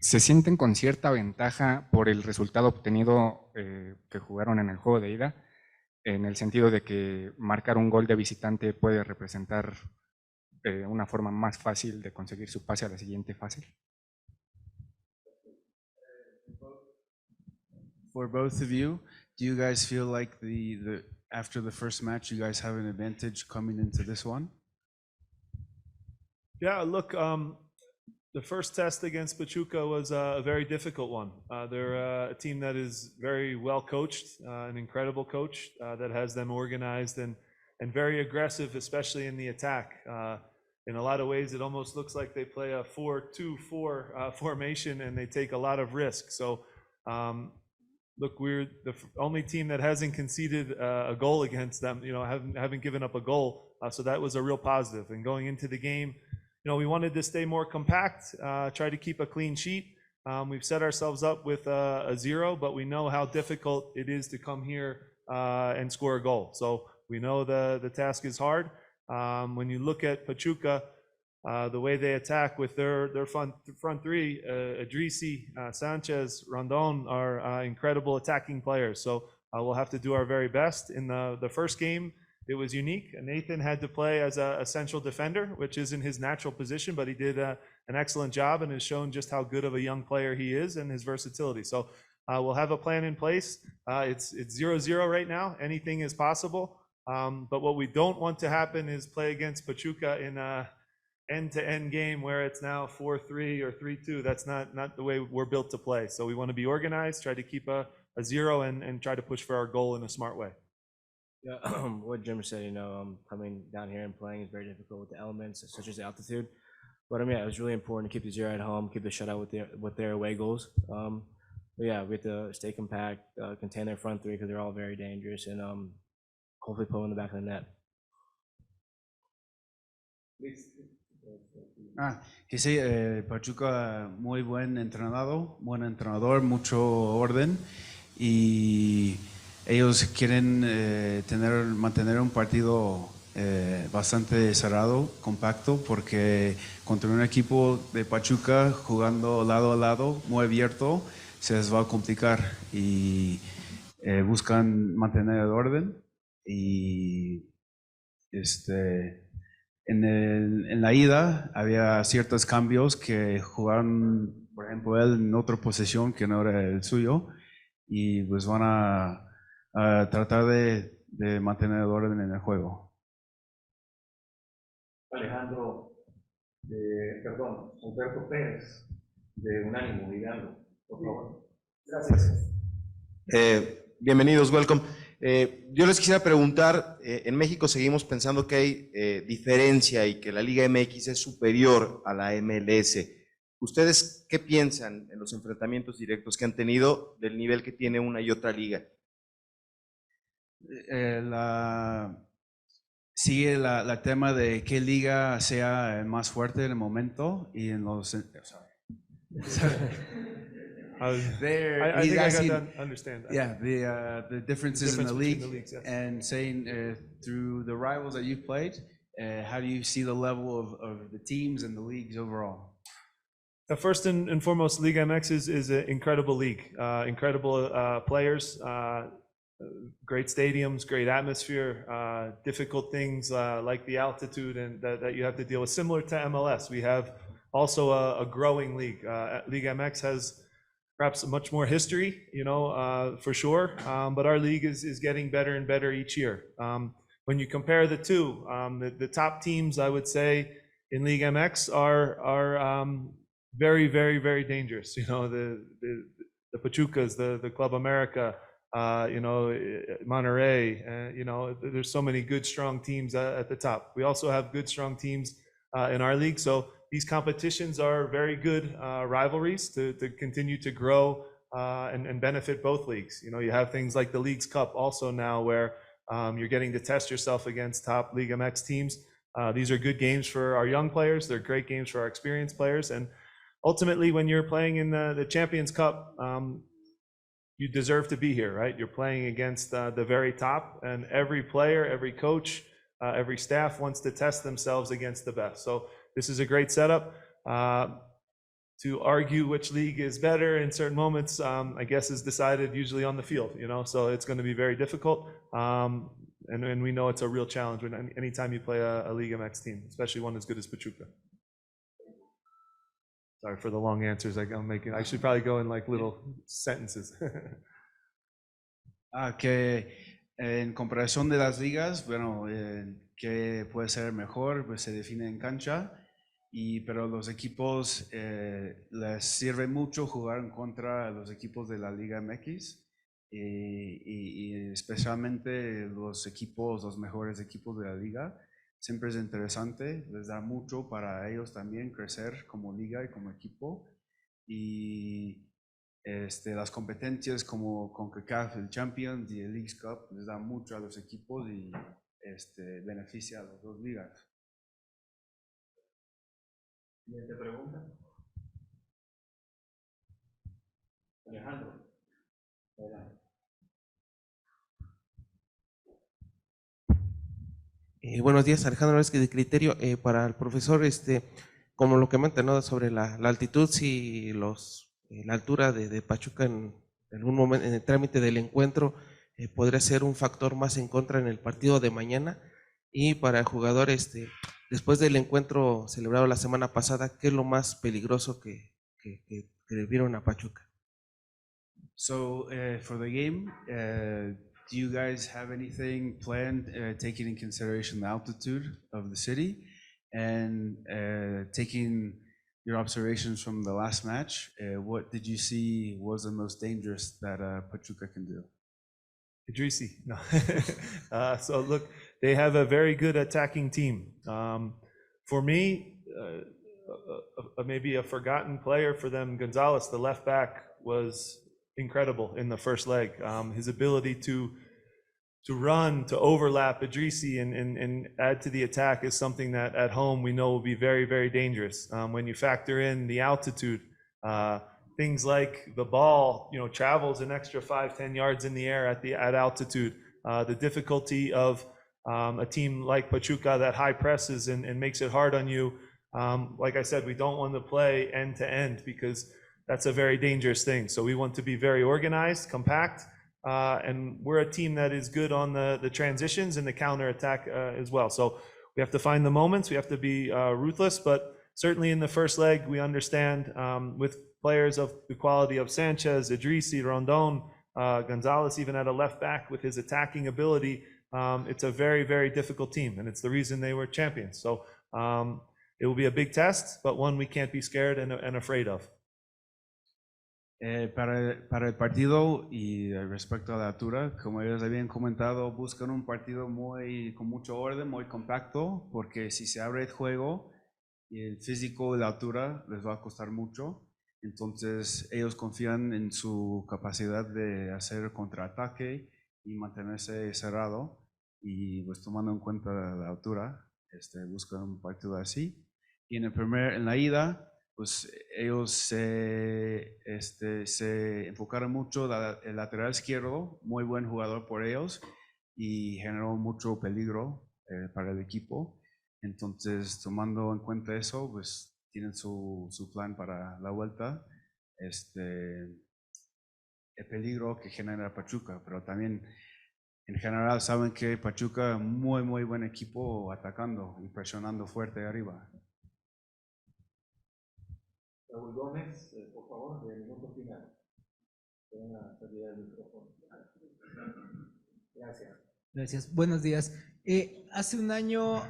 ¿Se sienten con cierta ventaja por el resultado obtenido que jugaron en el juego de ida? En el sentido de que marcar un gol de visitante puede representar una forma más fácil de conseguir su pase a la siguiente fase. For both of you, do you guys feel like after the first match, you guys have an advantage coming into this one? Yeah, look, the first test against Pachuca was a very difficult one. They're a team that is very well coached, an incredible coach that has them organized and very aggressive, especially in the attack. In a lot of ways, it almost looks like they play a 4-2-4 formation, and they take a lot of risk. So, look, we're the only team that hasn't conceded a goal against them. You know, haven't given up a goal. So that was a real positive. And going into the game, you know, we wanted to stay more compact, try to keep a clean sheet. We've set ourselves up with a 0, but we know how difficult it is to come here and score a goal. So we know the task is hard. When you look at Pachuca, the way they attack with their front three, Idrissi, Sanchez, Rondon are incredible attacking players. So we'll have to do our very best. In the first game, it was unique. Nathan had to play as a central defender, which isn't his natural position, but he did an excellent job and has shown just how good of a young player he is and his versatility. So we'll have a plan in place. It's 0-0 right now. Anything is possible. But what we don't want to happen is play against Pachuca in a end-to-end game where it's now 4-3 or 3-2. That's not the way we're built to play. So we want to be organized, try to keep a 0 and try to push for our goal in a smart way. Yeah, what Jim said, you know, coming down here and playing is very difficult with the elements such as altitude. But yeah, it was really important to keep the 0 at home, keep the shutout with their away goals. But yeah, we have to stay compact, contain their front three because they're all very dangerous, and hopefully put them in the back of the net. Que sí, Pachuca muy buen entrenador, mucho orden, y ellos quieren mantener un partido bastante cerrado, compacto, porque contra un equipo de Pachuca jugando lado a lado, muy abierto, se les va a complicar, y buscan mantener el orden. Y en la ida había ciertos cambios que jugaron, por ejemplo, él en otra posición que no era el suyo, y pues van a tratar de mantener el orden en el juego. Alejandro, perdón, Alberto Pérez, de Unánimo, Ligando, por favor. Gracias. Bienvenidos, welcome. Yo les quisiera preguntar, en México seguimos pensando que hay diferencia y que la Liga MX es superior a la MLS. ¿Ustedes qué piensan en los enfrentamientos directos que han tenido del nivel que tiene una y otra liga? Sigue la tema de qué liga sea más fuerte en el momento y en los... I think I got to understand that. Yeah, the differences in the league, yes. And saying through the rivals that you've played, how do you see the level of the teams and the leagues overall? First and foremost, Liga MX is an incredible league, incredible players, great stadiums, great atmosphere, difficult things like the altitude and that you have to deal with, similar to MLS. We have also a growing league. Liga MX has perhaps much more history, you know, for sure, but our league is getting better and better each year. When you compare the two, the top teams, I would say, in Liga MX are very, very, very dangerous. You know, the Pachucas, the Club America, you know, Monterrey, you know, there's so many good, strong teams at the top. We also have good, strong teams in our league. So these competitions are very good rivalries to continue to grow and benefit both leagues. You know, you have things like the Leagues Cup also now where you're getting to test yourself against top Liga MX teams. These are good games for our young players. They're great games for our experienced players. And ultimately, when you're playing in the Champions Cup, you deserve to be here, right? You're playing against the very top, and every player, every coach, every staff wants to test themselves against the best. So this is a great setup. to argue which league is better in certain moments, I guess, is decided usually on the field, you know, so it's going to be very difficult. And we know it's a real challenge when anytime you play a Liga MX team, especially one as good as Pachuca. Sorry for the long answers I'm making. I should probably go in like little sentences. Que en comparación de las ligas, bueno, que puede ser mejor, pues se define en cancha. Pero los equipos les sirve mucho jugar contra los equipos de la Liga MX y especialmente los mejores equipos de la liga. Siempre es interesante, les da mucho para ellos también crecer como liga y como equipo. Y las competencias como Concacaf, el Champions y el Leagues Cup les da mucho a los equipos y beneficia a las dos ligas. Siguiente pregunta. Alejandro. Adelante. Buenos días, Alejandro Vázquez de Criterio. Para el profesor, como lo que comenta, ¿no?, sobre la altitud, si la altura de Pachuca en algún momento, en el trámite del encuentro, podría ser un factor más en contra en el partido de mañana. Y para el jugador, después del encuentro celebrado la semana pasada, ¿qué es lo más peligroso que le vieron a Pachuca? So for the game, do you guys have anything planned, taking in consideration the altitude of the city and taking your observations from the last match? What did you see was the most dangerous that Pachuca can do? Idrisi, no. So look, they have a very good attacking team. For me, maybe a forgotten player for them, Gonzalez, the left back, was incredible in the first leg. His ability to run, to overlap Idrisi and add to the attack is something that at home we know will be very, very dangerous. When you factor in the altitude, things like the ball, you know, travels an extra 5-10 yards in the air at altitude. The difficulty of a team like Pachuca that high presses and makes it hard on you. Like I said, we don't want to play end to end because that's a very dangerous thing. So we want to be very organized, compact, and we're a team that is good on the transitions and the counter attack as well. So we have to find the moments. We have to be ruthless, but certainly in the first leg, we understand with players of the quality of Sanchez, Idrisi, Rondon, Gonzalez, even at a left back with his attacking ability, it's a very, very difficult team, and it's the reason they were champions. So it will be a big test, but one we can't be scared and afraid of. Para el partido y respecto a la altura, como ellos habían comentado, buscan un partido con mucho orden, muy compacto, porque si se abre el juego y el físico y la altura les va a costar mucho. Entonces ellos confían en su capacidad de hacer contraataque y mantenerse cerrado, y pues tomando en cuenta la altura, buscan un partido así. Y en la ida, pues ellos se enfocaron mucho el lateral izquierdo, muy buen jugador por ellos, y generó mucho peligro para el equipo. Entonces, tomando en cuenta eso, pues tienen su plan para la vuelta, el peligro que genera Pachuca, pero también en general saben que Pachuca es muy buen equipo atacando y presionando fuerte arriba. Raúl Gómez, por favor, de minuto final. Pueden salir del micrófono. Gracias. Gracias. Buenos días. Hace un año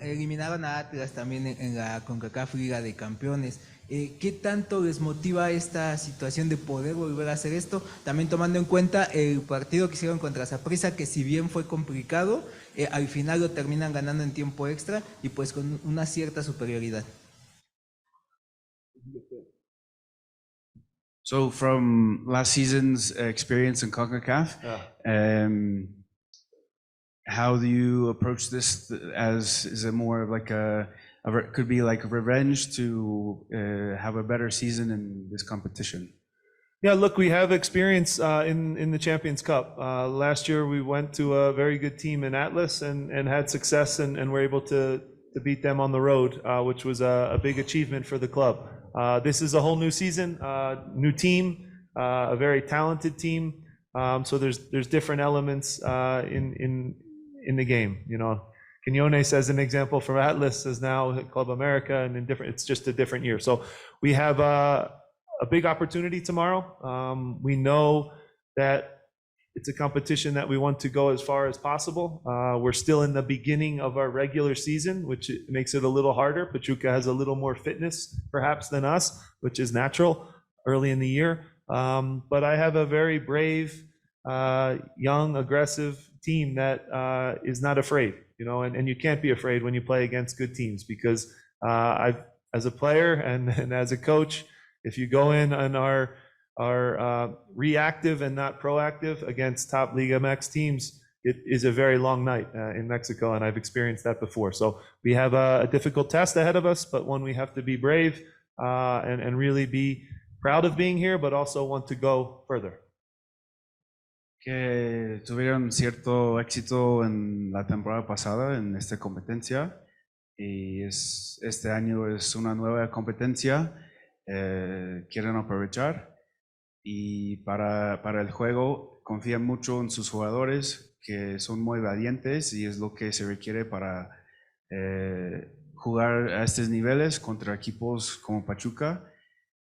eliminaron a Atlas también en la Concacaf Liga de Campeones. ¿Qué tanto les motiva esta situación de poder volver a hacer esto? También tomando en cuenta el partido que hicieron contra Saprissa, que si bien fue complicado, al final lo terminan ganando en tiempo extra y pues con una cierta superioridad. So from last season's experience in Concacaf, how do you approach this? Is it more like could be like a revenge to have a better season in this competition? Yeah, look, we have experience in the Champions Cup. Last year we went to a very good team in Atlas and had success and were able to beat them on the road, which was a big achievement for the club. this is a whole new season, new team, a very talented team. So there's different elements in the game. You know, Quiñones, as an example from Atlas, is now at Club America, and it's just a different year. So we have a big opportunity tomorrow. We know that it's a competition that we want to go as far as possible. We're still in the beginning of our regular season, which makes it a little harder. Pachuca has a little more fitness, perhaps, than us, which is natural early in the year. But I have a very brave, young, aggressive team that is not afraid, you know, and you can't be afraid when you play against good teams, because as a player and as a coach, if you go in and are reactive and not proactive against top Liga MX teams, it is a very long night in Mexico, and I've experienced that before. So we have a difficult test ahead of us, but one we have to be brave and really be proud of being here, but also want to go further. Que tuvieron cierto éxito en la temporada pasada en esta competencia, y este año es una nueva competencia. Quieren aprovechar, y para el juego confían mucho en sus jugadores, que son muy valientes, y es lo que se requiere para jugar a estos niveles contra equipos como Pachuca,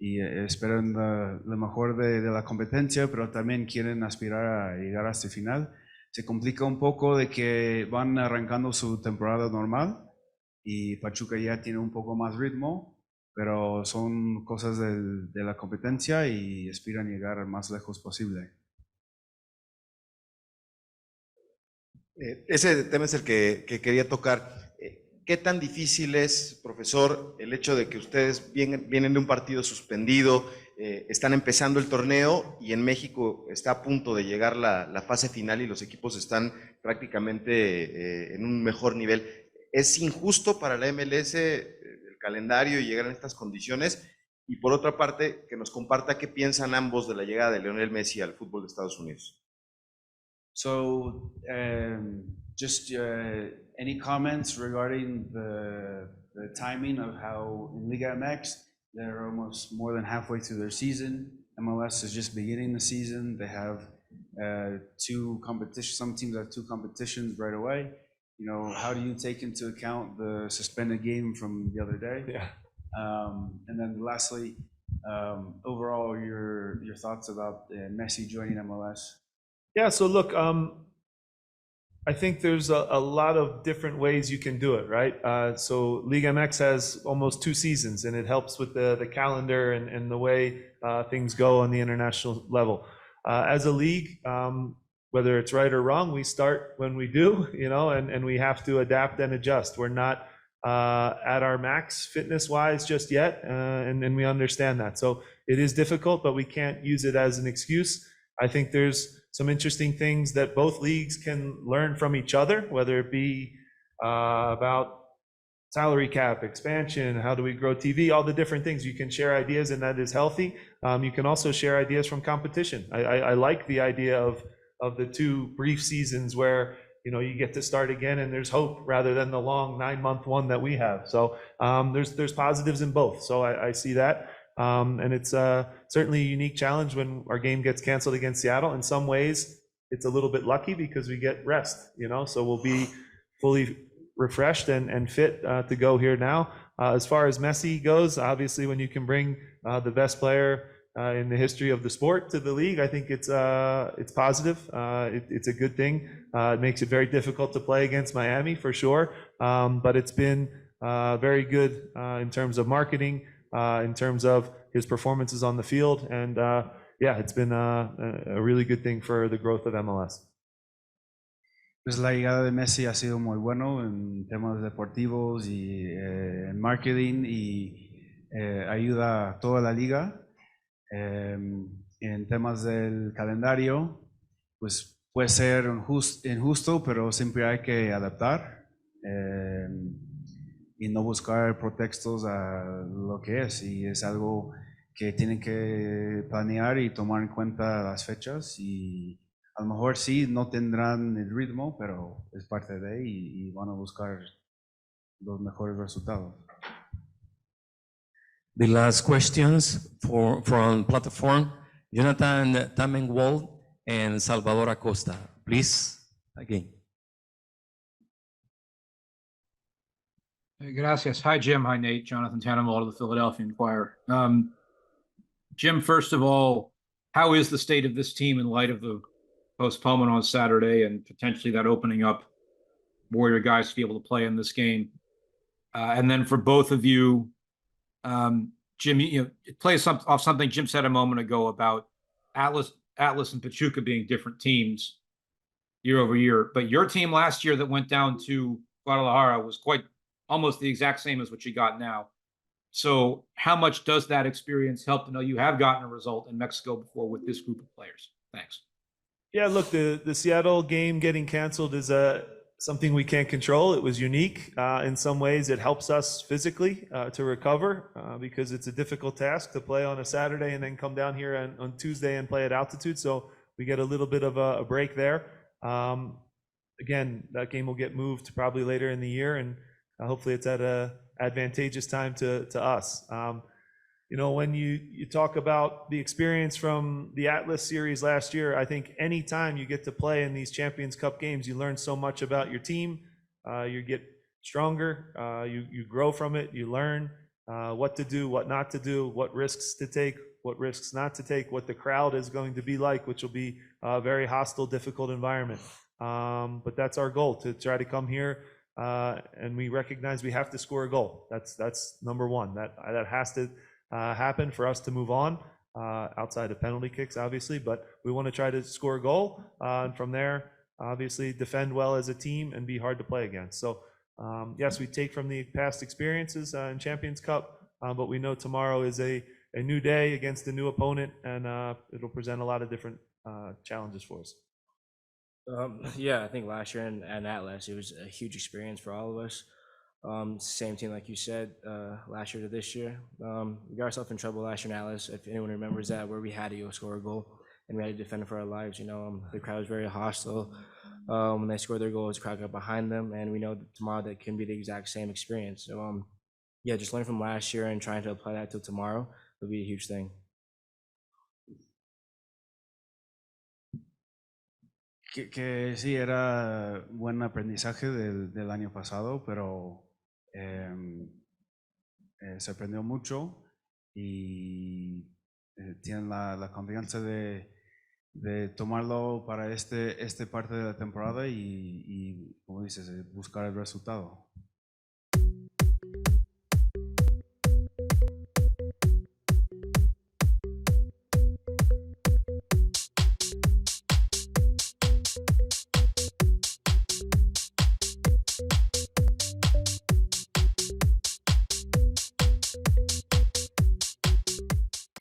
y esperan lo mejor de la competencia, pero también quieren aspirar a llegar hasta el final. Se complica un poco de que van arrancando su temporada normal y Pachuca ya tiene un poco más ritmo, pero son cosas de la competencia y aspiran llegar al más lejos posible. Ese tema es el que quería tocar. ¿Qué tan difícil es, profesor, el hecho de que ustedes vienen de un partido suspendido, están empezando el torneo y en México está a punto de llegar la fase final y los equipos están prácticamente en un mejor nivel? ¿Es injusto para la MLS el calendario y llegar en estas condiciones? Y por otra parte, que nos comparta qué piensan ambos de la llegada de Lionel Messi al fútbol de Estados Unidos. So, just any comments regarding the timing of how in Liga MX, they're almost more than halfway through their season. MLS is just beginning the season. They have two competitions. Some teams have two competitions right away. You know, how do you take into account the suspended game from the other day? Yeah. And then lastly, overall, your thoughts about Messi joining MLS? Yeah, so look, I think there's a lot of different ways you can do it, right? So Liga MX has almost 2 seasons, and it helps with the calendar and the way things go on the international level. As a league, whether it's right or wrong, we start when we do, you know, and we have to adapt and adjust. We're not at our max fitness-wise just yet, and we understand that. So it is difficult, but we can't use it as an excuse. I think there's some interesting things that both leagues can learn from each other, whether it be about salary cap, expansion, how do we grow TV, all the different things. You can share ideas, and that is healthy. You can also share ideas from competition. I like the idea of the 2 brief seasons where, you know, you get to start again and there's hope, rather than the long 9-month one that we have. So there's positives in both. So I see that. And it's certainly a unique challenge when our game gets canceled against Seattle. In some ways, it's a little bit lucky because we get rest, you know, so we'll be fully refreshed and fit to go here now. As far as Messi goes, obviously, when you can bring the best player in the history of the sport to the league, I think it's positive. It's a good thing. It makes it very difficult to play against Miami, for sure. But it's been very good in terms of marketing, in terms of his performances on the field, and yeah, it's been a really good thing for the growth of MLS. Pues la llegada de Messi ha sido muy bueno en temas deportivos y en marketing, y ayuda a toda la liga. En temas del calendario, pues puede ser injusto, pero siempre hay que adaptar. Y no buscar pretextos a lo que es, y es algo que tienen que planear y tomar en cuenta las fechas, y a lo mejor sí no tendrán el ritmo, pero es parte de y van a buscar los mejores resultados. The last questions from platform, Jonathan Tamenwald and Salvador Acosta. Please, again. Gracias. Hi, Jim. Hi, Nate. Jonathan Tannenwald of the Philadelphia Inquirer. Jim, first of all, how is the state of this team in light of the postponement on Saturday and potentially that opening up Warrior guys to be able to play in this game? And then for both of you, Jim, it plays off something Jim said a moment ago about Atlas and Pachuca being different teams year over year. But your team last year that went down to Guadalajara was quite almost the exact same as what you got now. So how much does that experience help to know you have gotten a result in Mexico before with this group of players? Thanks. Yeah, look, the Seattle game getting canceled is something we can't control. It was unique. In some ways, it helps us physically to recover because it's a difficult task to play on a Saturday and then come down here on Tuesday and play at altitude. So we get a little bit of a break there. Again, that game will get moved probably later in the year, and hopefully it's at a advantageous time to us. When you talk about the experience from the Atlas series last year, I think anytime you get to play in these Champions Cup games, you learn so much about your team. You get stronger, you grow from it, you learn what to do, what not to do, what risks to take, what risks not to take, what the crowd is going to be like, which will be a very hostile, difficult environment. But that's our goal, to try to come here. And we recognize we have to score a goal. That's number one. That has to happen for us to move on, outside of penalty kicks, obviously. But we want to try to score a goal, and from there, obviously, defend well as a team and be hard to play against. So, yes, we take from the past experiences in Champions Cup, but we know tomorrow is a new day against a new opponent, and it'll present a lot of different challenges for us. Yeah, I think last year in Atlas, it was a huge experience for all of us. Same team, like you said, last year to this year. We got ourselves in trouble last year in Atlas, if anyone remembers that, where we had to go score a goal and we had to defend for our lives. The crowd was very hostile. When they scored their goals, the crowd got behind them, and we know that tomorrow that can be the exact same experience. So, yeah, just learn from last year and trying to apply that to tomorrow will be a huge thing. Que sí, era buen aprendizaje del año pasado, pero se aprendió mucho y tienen la confianza de tomarlo para este parte de la temporada y como dices, buscar el resultado.